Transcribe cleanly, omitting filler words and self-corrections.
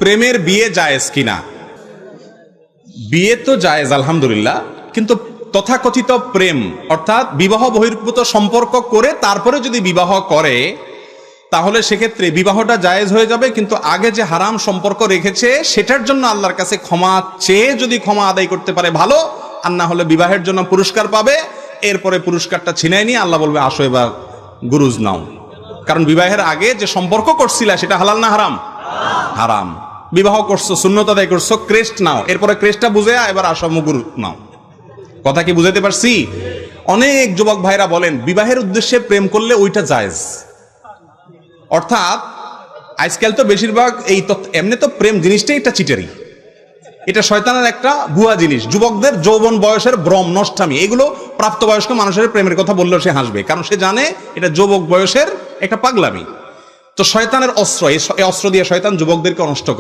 প্রেমের বিয়ে জায়েজ কিনা? বিয়ে তো জায়েজ আলহামদুলিল্লাহ, কিন্তু তথাকথিত প্রেম অর্থাৎ বিবাহ বহির্ভূত সম্পর্ক করে তারপরে যদি বিবাহ করে তাহলে সেক্ষেত্রে বিবাহটা জায়েজ হয়ে যাবে, কিন্তু আগে যে হারাম সম্পর্ক রেখেছে সেটার জন্য আল্লাহর কাছে ক্ষমা চেয়ে যদি ক্ষমা আদায় করতে পারে ভালো, আর না হলে বিবাহের জন্য পুরস্কার পাবে, এরপরে পুরস্কারটা ছিনাই নিয়ে আল্লাহ বলবে আসো এবার গুরুজ নাও। কারণ বিবাহের আগে যে সম্পর্ক করছিলা সেটা হালাল না হারাম? হারাম। বিবাহ করছো, সুন্নত আদায় করছো, ক্রেস্ট নাও, এরপরে ক্রেস্টটা বুঝে এবার আসো মুগুর নাও। কথা কি বুঝাতে পারছি? অনেক যুবক ভাইরা বলেন বিবাহের উদ্দেশ্যে প্রেম করলে ওইটা জায়েজ। অর্থাৎ আজকাল তো বেশিরভাগ এই এমনি তো প্রেম জিনিসটাই একটা চিটারি, এটা শয়তানের একটা ভুয়া জিনিস। যুবকদের যৌবন বয়সের ভ্রম, নষ্টামি, এগুলো প্রাপ্তবয়স্ক মানুষের প্রেমের কথা বললেও সে হাসবে, কারণ সে জানে এটা যুবক বয়সের একটা পাগলামি। তো শয়তানের অস্ত্র, এই অস্ত্র দিয়ে শয়তান যুবকদেরকে নষ্ট করে।